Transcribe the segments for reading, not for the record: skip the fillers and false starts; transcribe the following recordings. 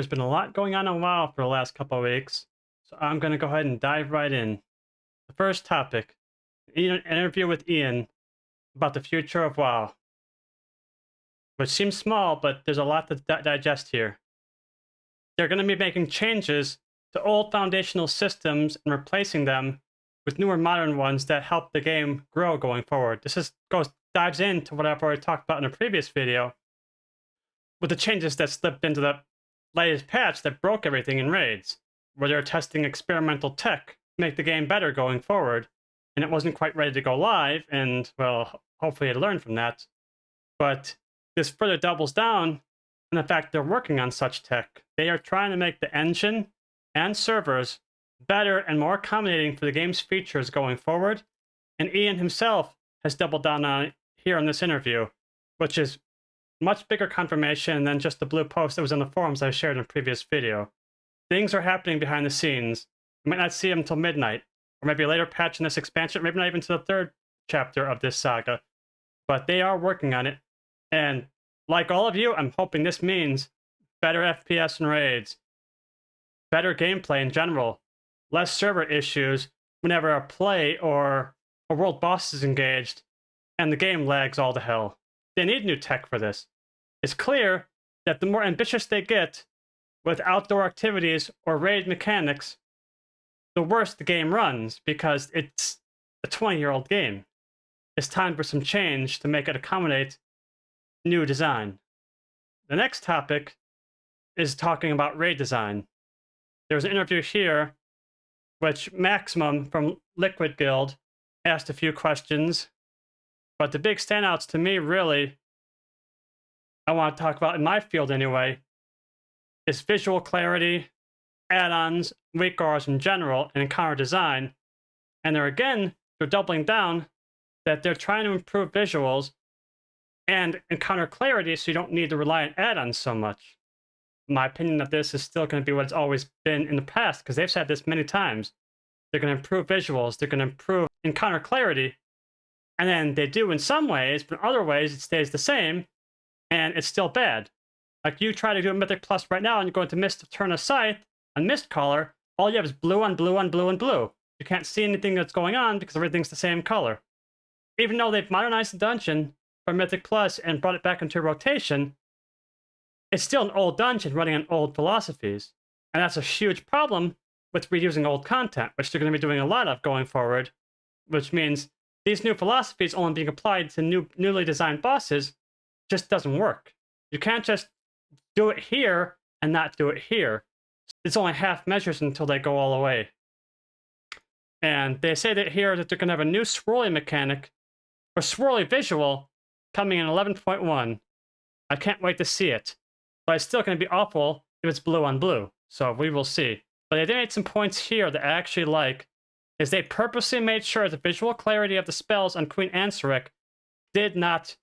There's been a lot going on in WoW for the last couple of weeks, so I'm going to go ahead and dive right in. The first topic, an interview with Ian about the future of WoW, which seems small, but there's a lot to digest here. They're going to be making changes to old foundational systems and replacing them with newer modern ones that help the game grow going forward. This dives into what I've already talked about in a previous video, with the changes that slipped into the latest patch that broke everything in raids, where they're testing experimental tech to make the game better going forward, and it wasn't quite ready to go live, and, well, hopefully it learned from that. But this further doubles down on the fact they're working on such tech. They are trying to make the engine and servers better and more accommodating for the game's features going forward, and Ian himself has doubled down on it here in this interview, which is much bigger confirmation than just the blue post that was in the forums I shared in a previous video. Things are happening behind the scenes. We might not see them until midnight, or maybe a later patch in this expansion, maybe not even to the third chapter of this saga. But they are working on it, and like all of you, I'm hoping this means better FPS and raids, better gameplay in general, less server issues whenever a play or a world boss is engaged, and the game lags all to hell. They need new tech for this. It's clear that the more ambitious they get with outdoor activities or raid mechanics, the worse the game runs, because it's a 20-year-old game. It's time for some change to make it accommodate new design. The next topic is talking about raid design. There's an interview here which Maximum from Liquid Guild asked a few questions, but the big standouts to me, really, I want to talk about in my field anyway, is visual clarity, add-ons, weak auras in general, and encounter design. And they're doubling down that they're trying to improve visuals and encounter clarity so you don't need to rely on add-ons so much. My opinion that this is still going to be what it's always been in the past, because they've said this many times. They're going to improve visuals, they're going to improve encounter clarity, and then they do in some ways, but in other ways it stays the same, and it's still bad. Like, you try to do a Mythic Plus right now, and you go into Mist of Turn of Sight on Mistcaller, all you have is blue on blue on blue on blue. You can't see anything that's going on because everything's the same color. Even though they've modernized the dungeon for Mythic Plus and brought it back into rotation, it's still an old dungeon running on old philosophies. And that's a huge problem with reusing old content, which they're going to be doing a lot of going forward, which means these new philosophies only being applied to newly designed bosses just doesn't work. You can't just do it here and not do it here. It's only half measures until they go all the way. And they say that here that they're going to have a new swirly mechanic, or swirly visual, coming in 11.1. I can't wait to see it. But it's still going to be awful if it's blue on blue. So we will see. But they did make some points here that I actually like, is they purposely made sure the visual clarity of the spells on Queen Ansaric did not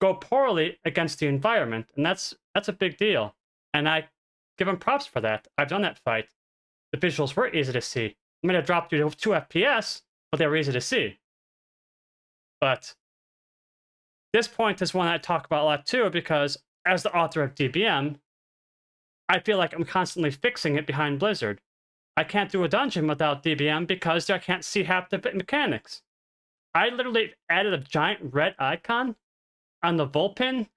go poorly against the environment. And that's a big deal. And I give them props for that. I've done that fight. The visuals were easy to see. I might have dropped you to 2 FPS, but they were easy to see. But this point is one I talk about a lot too, because as the author of DBM, I feel like I'm constantly fixing it behind Blizzard. I can't do a dungeon without DBM because I can't see half the mechanics. I literally added a giant red icon on the Vulpin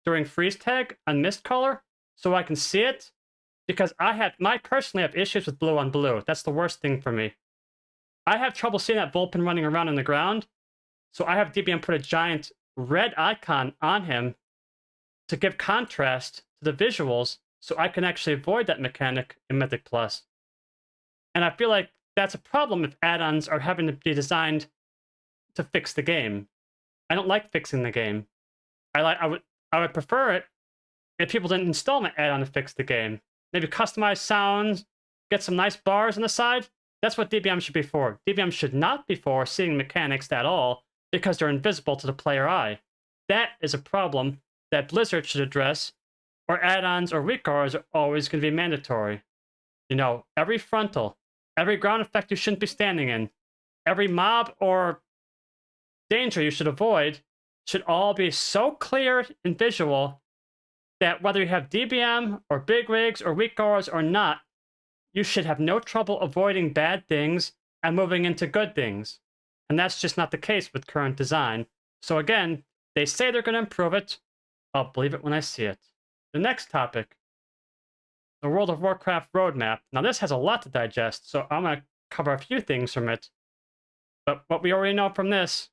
during freeze tag on Mistcaller so I can see it, because I personally have issues with blue on blue. That's the worst thing for me. I have trouble seeing that Vulpin running around on the ground, so I have DBM put a giant red icon on him to give contrast to the visuals so I can actually avoid that mechanic in Mythic Plus. And I feel like that's a problem if add-ons are having to be designed to fix the game. I don't like fixing the game. I would prefer it if people didn't install my add-on to fix the game. Maybe customize sounds, get some nice bars on the side. That's what DBM should be for. DBM should not be for seeing mechanics at all, because they're invisible to the player eye. That is a problem that Blizzard should address, or add-ons or weak auras are always going to be mandatory. You know, every frontal, every ground effect you shouldn't be standing in, every mob or danger you should avoid should all be so clear and visual that whether you have DBM or big rigs or weak goers or not, you should have no trouble avoiding bad things and moving into good things. And that's just not the case with current design. So again, they say they're going to improve it. I'll believe it when I see it. The next topic, the World of Warcraft roadmap. Now this has a lot to digest, so I'm going to cover a few things from it. But what we already know from this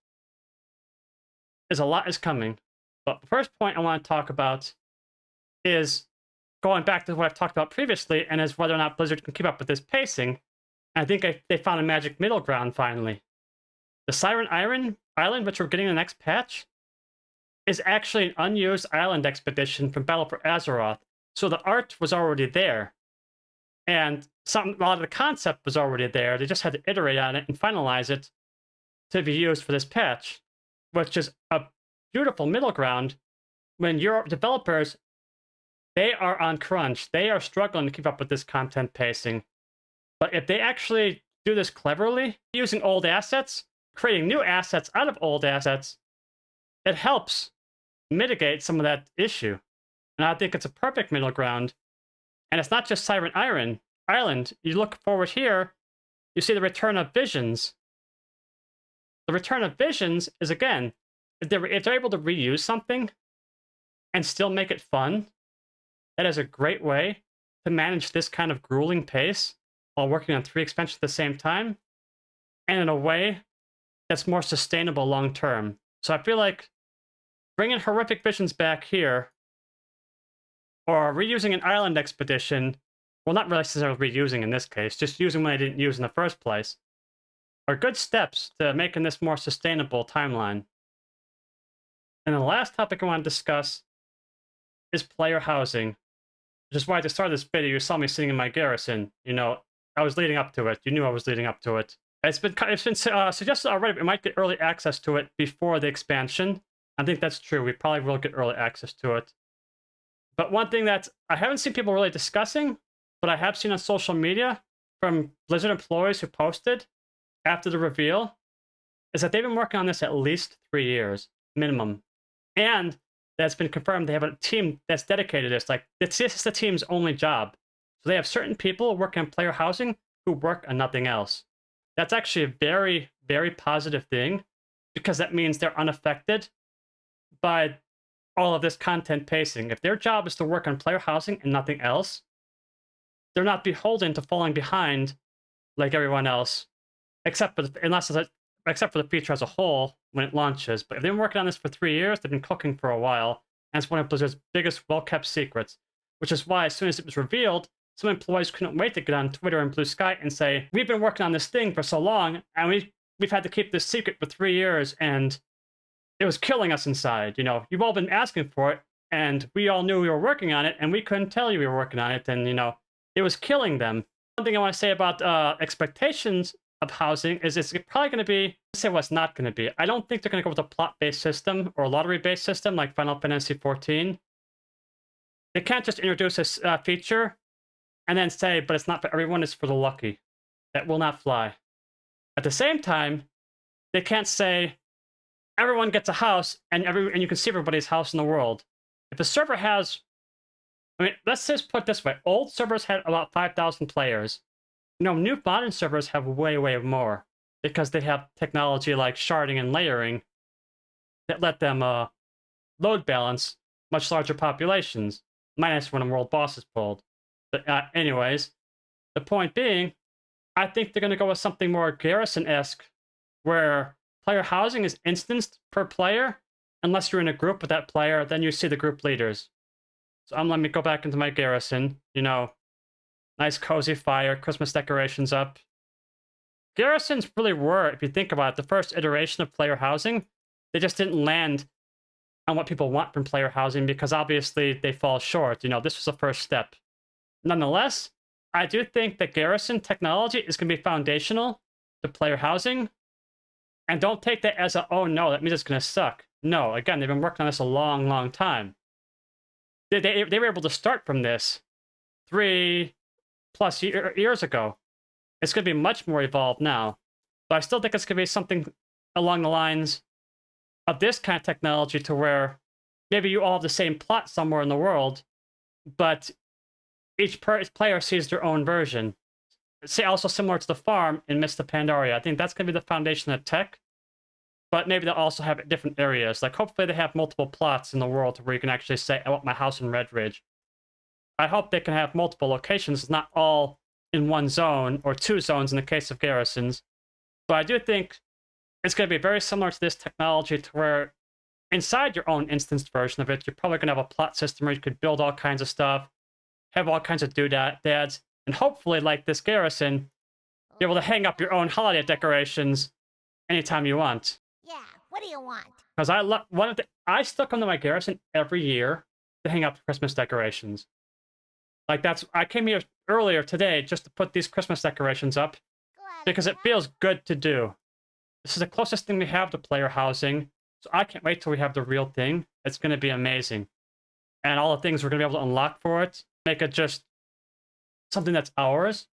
is a lot is coming. But the first point I want to talk about is going back to what I've talked about previously, and is whether or not Blizzard can keep up with this pacing. And I think they found a magic middle ground finally. The Siren Island, which we're getting in the next patch, is actually an unused island expedition from Battle for Azeroth. So the art was already there. And a lot of the concept was already there. They just had to iterate on it and finalize it to be used for this patch, which is a beautiful middle ground when your developers, they are on crunch. They are struggling to keep up with this content pacing. But if they actually do this cleverly, using old assets, creating new assets out of old assets, it helps mitigate some of that issue. And I think it's a perfect middle ground. And it's not just Siren Island. You look forward here, you see the return of Visions. The return of Visions is, again, if they're able to reuse something and still make it fun, that is a great way to manage this kind of grueling pace while working on 3 expansions at the same time, and in a way that's more sustainable long term. So I feel like bringing Horrific Visions back here, or reusing an island expedition, well, not really necessarily reusing in this case, just using what I didn't use in the first place, are good steps to making this more sustainable timeline. And the last topic I want to discuss is player housing, which is why at the start of this video, you saw me sitting in my garrison. You know, I was leading up to it. You knew I was leading up to it. It's been suggested already we might get early access to it before the expansion. I think that's true. We probably will get early access to it. But one thing that I haven't seen people really discussing, but I have seen on social media from Blizzard employees who posted after the reveal, is that they've been working on this at least 3 years, minimum. And that's been confirmed they have a team that's dedicated to this. Like, this is the team's only job. So they have certain people working on player housing who work on nothing else. That's actually a very, very positive thing, because that means they're unaffected by all of this content pacing. If their job is to work on player housing and nothing else, they're not beholden to falling behind like everyone else, except for the feature as a whole when it launches. But if they've been working on this for 3 years, they've been cooking for a while, and it's one of Blizzard's biggest well-kept secrets, which is why as soon as it was revealed, some employees couldn't wait to get on Twitter and Blue Sky and say, we've been working on this thing for so long, and we've had to keep this secret for 3 years, and it was killing us inside. You know, you've all been asking for it, and we all knew we were working on it, and we couldn't tell you we were working on it, and, you know, it was killing them. One thing I want to say about expectations of housing is it's probably going to be, let's say what's not going to be. I don't think they're going to go with a plot-based system or a lottery-based system like Final Fantasy XIV. They can't just introduce this feature and then say, but it's not for everyone, it's for the lucky. That will not fly. At the same time, they can't say, everyone gets a house, and you can see everybody's house in the world. If a server has, I mean, let's just put it this way. Old servers had about 5,000 players. You know, new modern servers have way, way more, because they have technology like sharding and layering that let them load balance much larger populations, minus when a world boss is pulled. But anyways, the point being, I think they're going to go with something more Garrison-esque, where player housing is instanced per player. Unless you're in a group with that player, then you see the group leaders. So let me go back into my garrison. You know, nice cozy fire, Christmas decorations up. Garrisons really were, if you think about it, the first iteration of player housing. They just didn't land on what people want from player housing, because obviously they fall short. You know, this was the first step. Nonetheless, I do think that garrison technology is going to be foundational to player housing. And don't take that as a, oh no, that means it's going to suck. No, again, they've been working on this a long, long time. They were able to start from this 3+ years ago. It's going to be much more evolved now. But I still think it's going to be something along the lines of this kind of technology, to where maybe you all have the same plot somewhere in the world, but each player sees their own version. Say also similar to the farm in Mist of Pandaria. I think that's going to be the foundation of tech, but maybe they'll also have different areas. Like, hopefully they have multiple plots in the world where you can actually say, I want my house in Red Ridge. I hope they can have multiple locations, not all in one zone, or 2 zones in the case of garrisons. But I do think it's going to be very similar to this technology, to where inside your own instanced version of it, you're probably going to have a plot system where you could build all kinds of stuff, have all kinds of doodads, and hopefully, like this garrison, be able to hang up your own holiday decorations anytime you want. Yeah, what do you want? Because I still come to my garrison every year to hang up Christmas decorations. Like, I came here earlier today just to put these Christmas decorations up because it feels good to do. This is the closest thing we have to player housing, so I can't wait till we have the real thing. It's going to be amazing. And all the things we're going to be able to unlock for it, make it just something that's ours.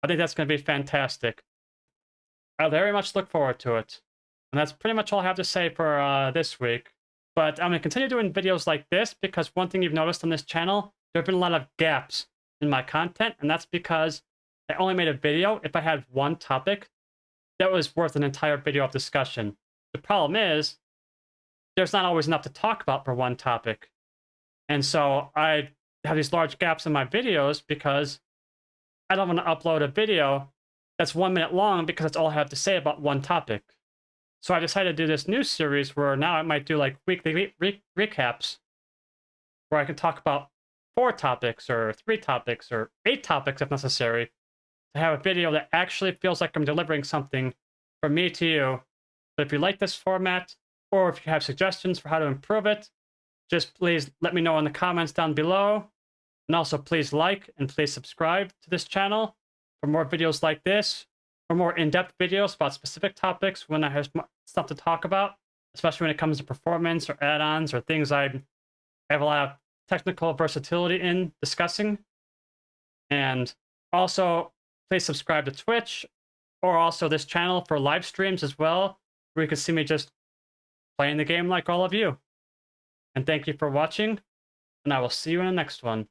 I think that's going to be fantastic. I very much look forward to it. And that's pretty much all I have to say for this week. But I'm going to continue doing videos like this because one thing you've noticed on this channel, there have been a lot of gaps in my content, and that's because I only made a video if I had one topic that was worth an entire video of discussion. The problem is, there's not always enough to talk about for one topic. And so I have these large gaps in my videos because I don't want to upload a video that's 1 minute long because that's all I have to say about one topic. So I decided to do this new series where now I might do like weekly recaps where I can talk about 4 topics or 3 topics or 8 topics if necessary, to have a video that actually feels like I'm delivering something from me to you. But if you like this format, or if you have suggestions for how to improve it, just please let me know in the comments down below. And also please like and please subscribe to this channel for more videos like this, for more in-depth videos about specific topics when I have stuff to talk about, especially when it comes to performance or add-ons or things I have a lot of technical versatility in discussing. And also, please subscribe to Twitch, or also this channel for live streams as well, where you can see me just playing the game like all of you. And thank you for watching, and I will see you in the next one.